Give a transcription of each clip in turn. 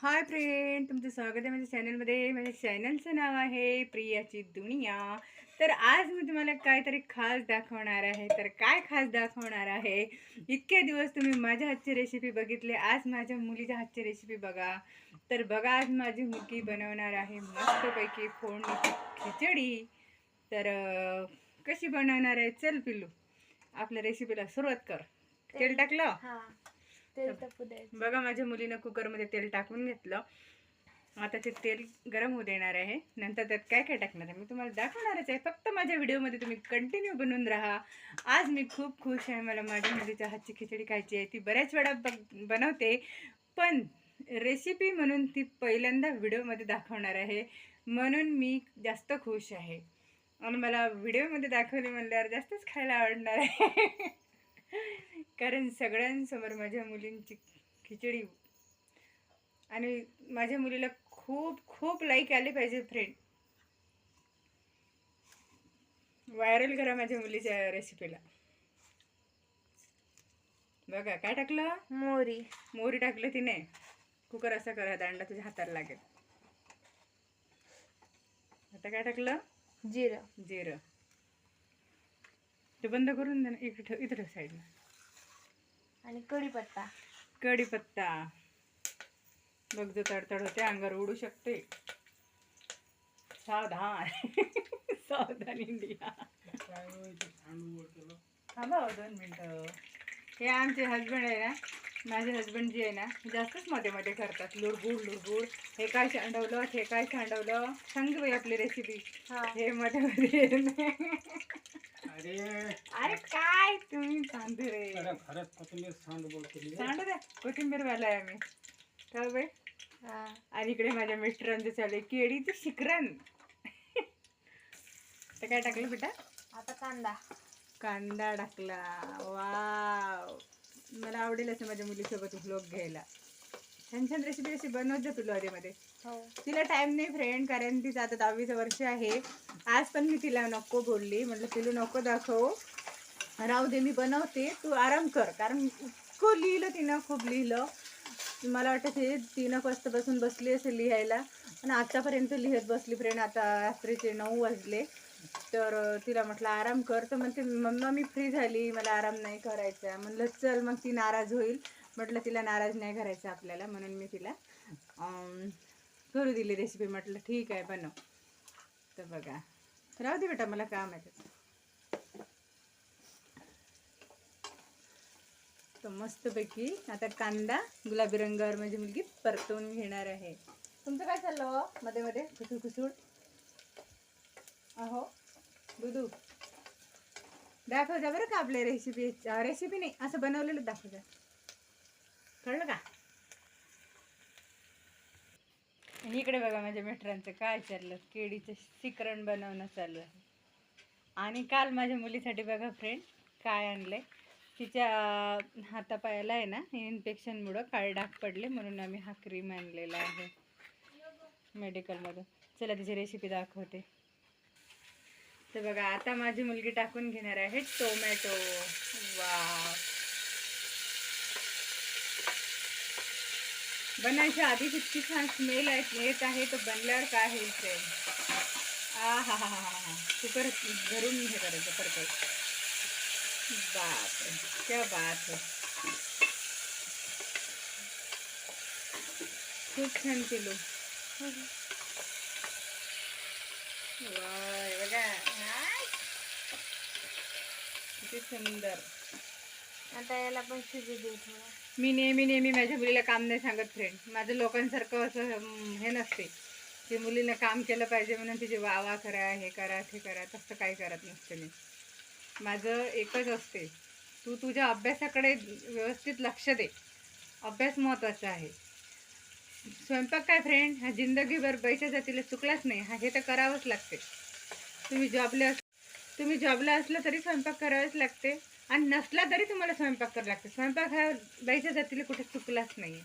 Hi friend, तुमचं स्वागत आहे माझ्या चॅनलमध्ये. माझ्या चॅनलचं नाव आहे प्रियाची दुनिया. तर आज मी तुम्हाला काहीतरी खास दाखवणार आहे. तर काय खास दाखवणार आहे? इतके दिवस तुम्ही माझ्या हातची रेसिपी बघितले, आज माझ्या मुलीच्या हातची रेसिपी बघा. तर बघा, आज माझी मुलगी बनवणार आहे मस्तपैकी फोडणीची खिचडी. तर कशी बनवणार आहे? चल पिल्लू, आपल्या रेसिपीला सुरुवात कर. तेल टाकलं? तेल टाकू द्यायचं. बघा, माझ्या मुलीनं कुकरमध्ये तेल टाकून घेतलं. आता ते तेल गरम होऊ देणार आहे. नंतर त्यात काय काय टाकणार आहे मी तुम्हाला दाखवणारच आहे. फक्त माझ्या व्हिडिओमध्ये तुम्ही कंटिन्यू बनवून राहा. आज मी खूप खुश आहे. मला माझ्या मुलीच्या हातची खिचडी खायची आहे. ती बऱ्याच वेळा बनवते, पण रेसिपी म्हणून ती पहिल्यांदा व्हिडिओमध्ये दाखवणार आहे, म्हणून मी जास्त खुश आहे. आणि मला व्हिडिओमध्ये दाखवली म्हणल्यावर जास्तच खायला आवडणार आहे. कारण सगळ्यांसमोर माझ्या मुलींची खिचडी आणि माझ्या मुलीला खूप खूप लाईक आले पाहिजे फ्रेंड. व्हायरल करा माझ्या मुलीच्या रेसिपीला. बघा काय टाकलं, मोहरी टाकलं तिने. कुकर असा करा, दांडा तुझ्या हाताला लागेल. आता काय टाकलं, जिरं. ते बंद करून दे ना, इथं साईडला. आणि कढीपत्ता. बघ, जो तडतड होते अंगावर उडू शकते. सावधान. सावधान इंडिया. थांबा 2 मिनटं. हे आमचे हजबंड आहे ना, माझे हजबंड जे आहे ना, जास्तच मध्ये मध्ये करतात. लुडबुड. हे काय सांडवलं, हे काय सांडवलं, सांग बाई आपली रेसिपी. हे मध्ये मध्ये. अरे काय तुम्ही सांगते रे. सांडू द्या, कोथिंबीर वाला आहे आम्ही का बाई. आणि इकडे माझ्या मिस्टरांचं चालू आहे केळीचं शिकरण. तर काय टाकलं बेटा? आता कांदा टाकला. वाव, मला आवडेल असं माझ्या मुलीसोबत व्लॉग घ्यायला. छान छान रेसिपी अशी बनवत जा तुला मध्ये. तिला टाइम नाही फ्रेंड, कारण तिचं आता 10वीचं वर्ष आहे. आज पण मी तिला नको बोलली, म्हटलं तिला नको दाखव, राहू दे, मी बनवते, तू आराम कर. कारण इतकं लिहिलं तिनं, खूप लिहिलं. मला वाटतं ते 3 वाजतापासून बसली असेल लिहायला, आणि आतापर्यंत लिहत बसली फ्रेंड. आता रात्रीचे 9 वाजले. तर तिला म्हटलं आराम कर, तर म्हणते मम्मा मी फ्री झाली, मला आराम नाही करायचा. म्हणलं चल, मग ती नाराज होईल. म्हटलं तिला नाराज नाही करायचं आपल्याला, म्हणून मी तिला करू दिली रेसिपी. म्हटलं ठीक आहे, बनव. तर बघा, राहू दे बेटा, मला काम आहे. तर मस्तपैकी आता कांदा गुलाबी रंगावर माझी मुलगी परतवून घेणार आहे. तुमचं काय चाललं मध्ये मध्ये कुसूड? अहो दुधू, दाखव जा बरं का आपल्या रेसिपी नाही, असं बनवलेलं दाखव जा, कळलं का? आणि इकडे बघा माझ्या मिस्टरांचं काय चाललं, केळीचं शिकरण बनवणं चालू आहे. आणि काल माझ्या मुलीसाठी बघा फ्रेंड काय आणलंय. तिच्या हातापायाला आहे ना, इन्फेक्शनमुळं काळे डाग पडले, म्हणून आम्ही हा क्रीम आणलेला आहे मेडिकलमधून. चला तिची रेसिपी दाखवते. तर बघा, आता माझी मुलगी टाकून घेणार आहे टोमॅटो. वाव, बनायच्या आधी किती छान स्मेल येत आहे, तो बनल्यावर काय होईल फ्रेंड. हा कुकर धरून हे करायचं परत. बाप, क्या बात है, खूप छान केलो. वाय बघा, किती सुंदर. आता याला पण शिजू देऊ थोडं. मी नेहमी माझ्या मुलीला काम नाही सांगत फ्रेंड. माझं लोकांसारखं असं हे नसते की मुलीनं काम केलं पाहिजे म्हणून तिचे वावा करा, हे करा, ते करा, तसं काही करत नसते मी. माझं एकच असते, तू तुझ्या अभ्यासाकडे व्यवस्थित लक्ष दे. अभ्यास महत्त्वाचा आहे. स्वयंपाक काय फ्रेंड, हा जिंदगीभर पैशा जातीला चुकलाच नाही, हा हे तर करावंच लागते. तुम्ही जॉबला असलं तरी स्वयंपाक करावेच लागते, आणि नसला तरी तुम्हाला स्वयंपाक करावा लागते. स्वयंपाक हा बाईच्या जातीला कुठे चुकलाच नाही.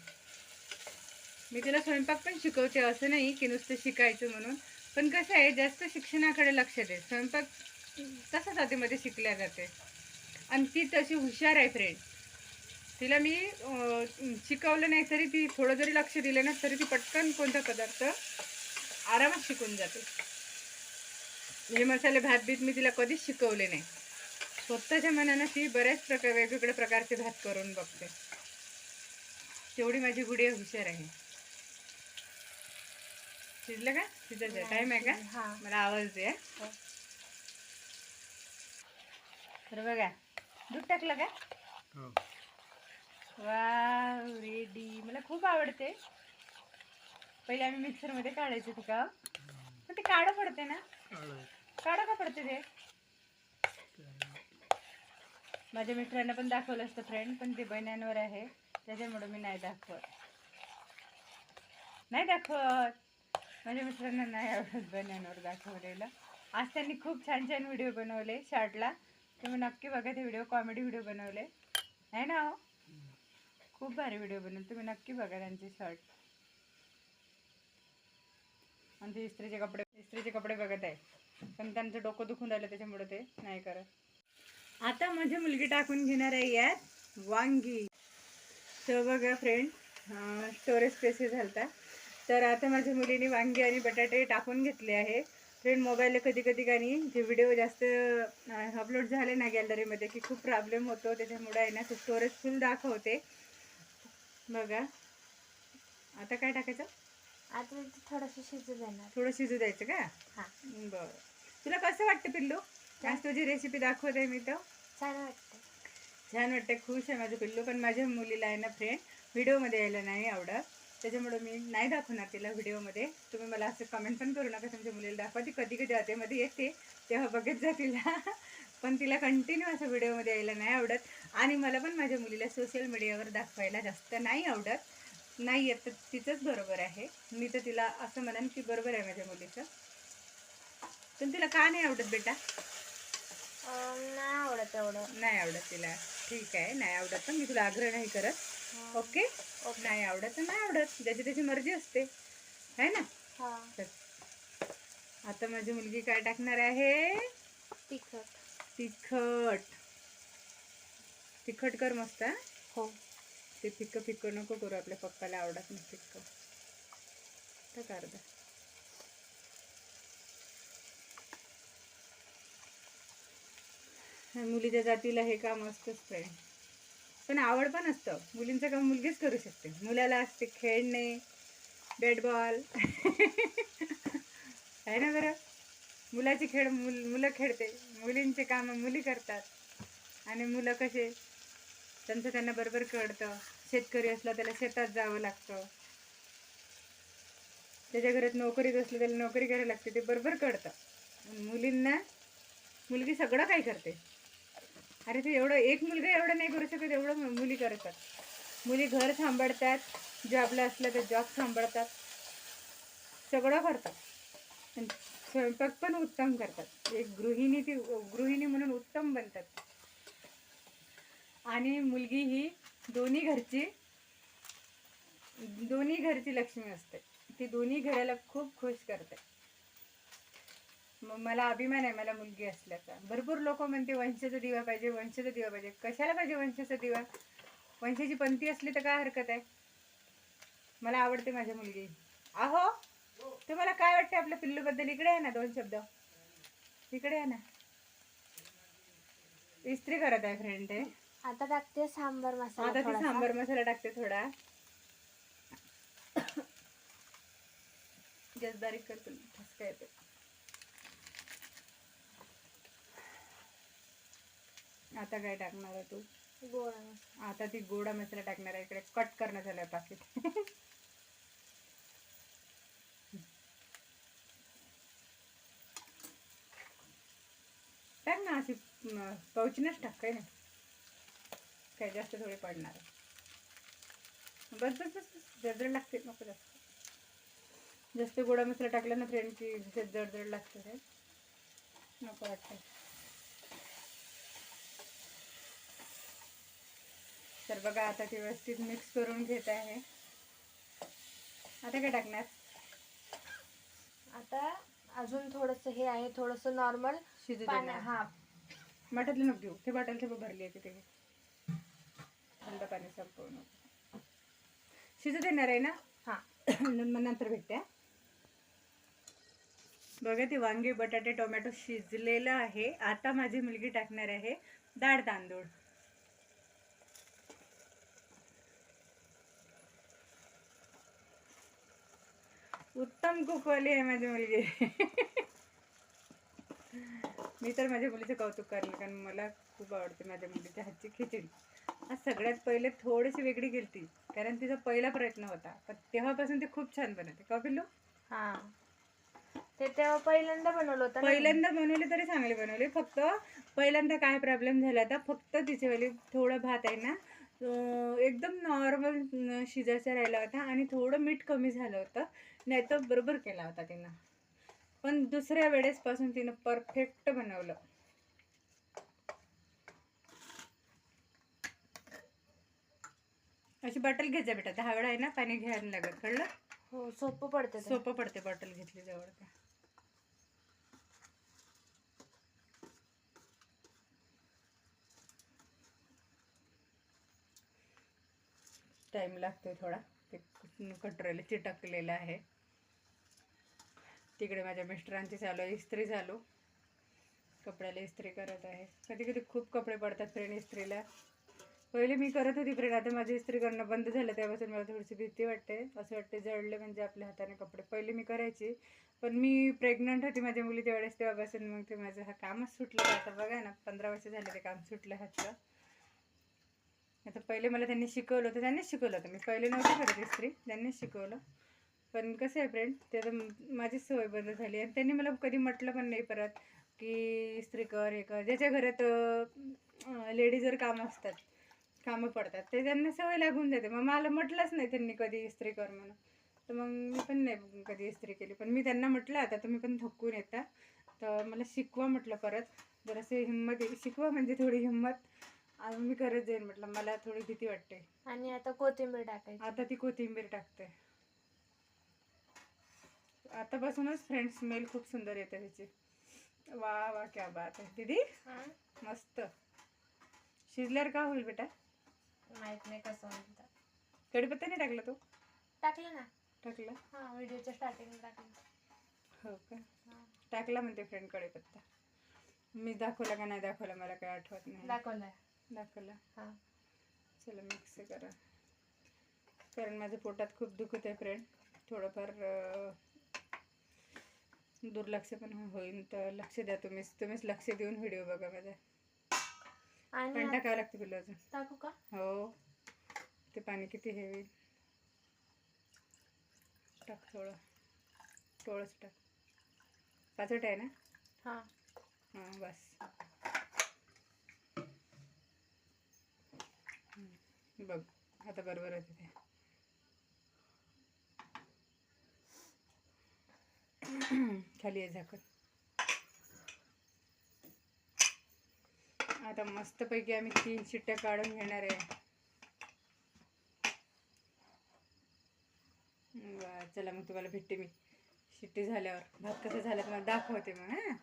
मी तिला स्वयंपाक पण शिकवते, असं नाही की नुसतं शिकायचं म्हणून. पण कसं आहे, जास्त शिक्षणाकडे लक्ष दे. स्वयंपाक तसंच आधीमध्ये शिकल्या जाते, आणि ती तशी हुशार आहे फ्रेंड. तिला मी शिकवलं नाही तरी ती थोडं जरी लक्ष दिलं ना तरी ती पटकन कोणता पदार्थ आरामात शिकून जाते. हे मसाले भात बीत मी तिला कधीच शिकवले नाही. स्वतःच्या मनानं ती बऱ्याच वेगवेगळ्या प्रकारचे भात करून बघते. तेवढी माझी गुडिया हुशार आहे. शिजलं का? शिजायचं टाइम आहे का? मला आवाज दे. तर बघा दूध टाकलं का? वा रेडी. मला खूप आवडते. पहिले आम्ही मिक्सरमध्ये काढायचे ते का, पण ते काढं पडते ना. काढं का पडते ते? माझ्या मित्रांना पण दाखवलं असतं फ्रेंड, पण ते बहिण्यांवर आहे त्याच्यामुळे मी नाही दाखवत. माझ्या मित्रांना नाही आवडत बहिण्यांवर दाखवलेलं. आज त्यांनी खूप छान छान व्हिडिओ बनवले शॉर्टला. तुम्ही नक्की बघा ते व्हिडिओ. कॉमेडी व्हिडिओ बनवले आहे ना हो. खूप भारी व्हिडिओ बनवले. तुम्ही नक्की बघा त्यांचे शॉर्ट. आणि ते इस्त्रीचे कपडे बघत आहे, पण त्यांचं डोकं दुखून राहिलं त्याच्यामुळे ते नाही करत. आता माझी मुलगी टाकून घेणार आहे यात वांगी. तर बघा फ्रेंड, स्टोरेज स्पेस झालता. तर आता माझ्या मुलीने वांगी आणि बटाटे टाकून घेतले आहे. फ्रेंड मोबाईलला कधी कधी काही जे व्हिडिओ जास्त अपलोड झाले ना गॅलरीमध्ये की खूप प्रॉब्लेम होतो. त्याच्यामुळे आहे ना ते स्टोरेज फुल दाखवते. बघा आता काय टाकायचं? आता थोडंसं शिजू देणार. थोडं शिजू द्यायचं का? हां बरं. तुला कसं वाटतं पिल्लू? आज तुझी रेसिपी दाखवते मी. तर छान वाटतं. छान वाटते. खुश आहे माझं पिल्लू. पण माझ्या मुलीला आहे ना फ्रेंड व्हिडिओमध्ये यायला नाही आवडत. त्याच्यामुळं मी नाही दाखवणार तिला व्हिडिओमध्ये. तुम्ही मला असं कमेंट पण करू नका तुमच्या मुलीला दाखवा. ती कधी कधी आतेमध्ये येते तेव्हा बघत जा तिला. पण तिला कंटिन्यू असं व्हिडिओमध्ये यायला नाही आवडत. आणि मला पण माझ्या मुलीला सोशल मीडियावर दाखवायला जास्त नाही आवडत. नाही येत तर तिचंच बरोबर आहे. मी तर तिला असं म्हणेन की बरोबर आहे माझ्या मुलीचं. पण तिला का नाही आवडत बेटा? नाही आवडत एवढं. नाही आवडत तिला. ठीक आहे, नाही आवडत तर मी तुला आग्रह नाही करत. ओके. नाही आवडत तर नाही आवडत, ज्याची त्याची मर्जी असते है ना. आता माझी मुलगी काय टाकणार आहे? तिखट. तिखट कर मस्त. हो. ते फिक्कं फिक्कं नको करू, आपल्या पप्पाला आवडत नाही फिक्कं. तर अर्धा. मुलीच्या जातीला हे काम असतंच फ्रेंड. पण आवड पण असतं. मुलींचं काम मुलगीच करू शकते. मुलाला असते खेळणे, बॅट बॉल आहे ना बरं. मुलाचे खेळ मुलं खेळते, मुलींचे काम मुली करतात. आणि मुलं कसे त्यांना बरोबर कळतं. शेतकरी असला त्याला शेतात जावं लागतं. त्याच्या घरात नोकरीत असलं त्याला नोकरी करायला लागते, ते बरोबर कळतं. मुलींना मुलगी सगळं काही करते. अरे ते एवढं एक मुलगा एवढं नाही करू शकत एवढं मुली करतात. मुली घर सांभाळतात, जॉबला असलं तर जॉब सांभाळतात, सगळं करतात. स्वयंपाक पण उत्तम करतात. एक गृहिणी म्हणून उत्तम बनतात. आणि मुलगी ही दोन्ही घरची लक्ष्मी असते. ती दोन्ही घराला खूप खुश करते. मग मला अभिमान आहे मला मुलगी असल्याचा. भरपूर लोक म्हणते वंशाचा दिवा पाहिजे, वंशाचा दिवा पाहिजे. कशाला पाहिजे वंशाचा दिवा? वंशाची पंथी असली तर काय हरकत आहे. मला आवडते माझी मुलगी. आहो तुम्हाला काय वाटते आपल्या पिल्लूबद्दल? इकडे आहे ना, 2 शब्द इकडे आहे ना. इस्त्री करत आहे फ्रेंड ते. आता टाकते सांबर मसाला. आता ती सांबर मसाला टाकते थोडा. गॅस बारीक करतो, ठसका येते. आता काय टाकणार आहे तू? गोडा. आता ती गोडा मसाला टाकणार आहे. इकडे कट करणं झालं पाकिट. टाक ना, अशी पाऊचीनच टाक. काय नाही, काय जास्त थोडी पडणार आहे. बस बस बस जडजड लागते. नको जास्त गोडा मसाला टाकला ना फ्रेंड की जडजड लागते. ते नको वाटतं. तर बघा आता ते व्यवस्थित मिक्स करून घेत आहे. आता काय टाकणार? आता अजून थोडंसं हे आहे, थोडंसं नॉर्मल शिजू पाणी. देणार. बाटली नको घेऊ, ते बाटल भरली आहे तिथे. थंड पाणी संपवून शिजू देणार आहे ना. हां. मग नंतर भेटते हा. बघा ती वांगे बटाटे टोमॅटो शिजलेलं आहे. आता माझी मुलगी टाकणार आहे डाळ तांदूळ. उत्तम कुकवाली आहे माझी मुलगी. मी तर माझ्या मुलीचं कौतुक करेल, कारण मला खूप आवडते माझ्या मुलीच्या हातची खिचडी. आज सगळ्यात पहिले थोडीशी वेगळी केली, कारण तिचा पहिला प्रयत्न होता, पण तेव्हापासून ती खूप छान बनवते. का पिल्लू? हां, ते तेव्हा पहिल्यांदा बनवलं होतं ना. पहिल्यांदा बनवले तरी चांगले बनवले. फक्त पहिल्यांदा काय प्रॉब्लेम झाला होता, फक्त तिच्यावाली थोडं भात आहे ना एकदम नॉर्मल शिजायचा राहिला होता आणि थोडं मीठ कमी झालं होतं, नाही तर बरोबर केला होता तिनं. पण दुसऱ्या वेळेसपासून तिनं परफेक्ट बनवलं. अशी बॉटल घ्यायचा बेटा, 10 वेळा आहे ना पाणी घ्यायला लागत, कळलं? हो, सोपं पडतं ते. सोपं पडते बॉटल घेतली जवळ का. टाइम लागतोय थोडा, ते कटोरीला चिटकलेलं आहे. तिकडे माझ्या मिस्टरांची चालू आहे इस्त्री चालू, कपड्याला इस्त्री करत आहे. कधी कधी खूप कपडे पडतात फ्रेंड इस्त्रीला. पहिले मी करत होती फ्रेंड, आता माझी इस्त्री करणं बंद झालं. त्यापासून मला थोडीशी भीती वाटते. असं वाटते जळले म्हणजे आपल्या हाताने कपडे. पहिले मी करायची, पण मी प्रेग्नंट होती माझ्या मुली त्यावेळेस, तेव्हापासून मग ते माझं हा कामच सुटलं. आता बघा ना 15 वर्ष झाले ते काम सुटलं हातचं. आता पहिले मला त्यांनी शिकवलं होतं, त्यांनीच शिकवलं होतं. मी पहिले नव्हती करत इस्त्री, त्यांनीच शिकवलं. पण कसं आहे फ्रेंड, ते आता माझीच सवय बंद झाली आणि त्यांनी मला कधी म्हटलं पण नाही परत की इस्त्री कर, हे कर. ज्याच्या घरात लेडीजवर कामं असतात, कामं पडतात, ते त्यांना सवय लागून जाते. मग मला म्हटलंच नाही त्यांनी कधी इस्त्री कर म्हणून, तर मग मी पण नाही कधी इस्त्री केली. पण मी त्यांना म्हटलं आता तुम्ही पण थकून येता, तर मला शिकवा म्हटलं परत, जरासे हिंमत शिकवा, म्हणजे थोडी हिंमत. मी करत जाईन म्हटलं, मला थोडी भीती वाटते. आणि आता कोथिंबीर टाकायची. आता ती कोथिंबीर टाकते. आतापासूनच फ्रेंड स्मेल खूप सुंदर येते त्याची. वा वा, क्या बात आहे दीदी, मस्त. शिजल्यावर का होईल बेटा? माहित नाही कसं म्हणतात. कढीपत्ता नाही टाकला तू? टाकलं ना. टाकला? हां, व्हिडिओच्या स्टार्टिंगला टाकलं. हो का? टाकला म्हणते फ्रेंड कढीपत्ता. मी दाखवला का नाही दाखवला मला काय आठवत नाही. दाखवला. हां. चला मिक्स करा, कारण माझ्या पोटात खूप दुखत आहे फ्रेंड. थोडंफार दुर्लक्ष पण होईल, तर लक्ष द्या तुम्हीच लक्ष देऊन व्हिडिओ बघा माझा. आणि पण टाकावं लागतं तुला अजून. टाकू का? हो, ते पाणी किती हे होईल. टाक थोडंच टाक. पाचट आहे ना? हां. हां बस. बघ आता बरोबर होते ते. खाली आहे झाकण. आता मस्तपैकी आम्ही 3 शिट्ट्या काढून घेणार आहे. चला मग तुम्हाला भेटते मी शिट्टी झाल्यावर. भात कसं झालं तुम्हाला दाखवते मग. हां.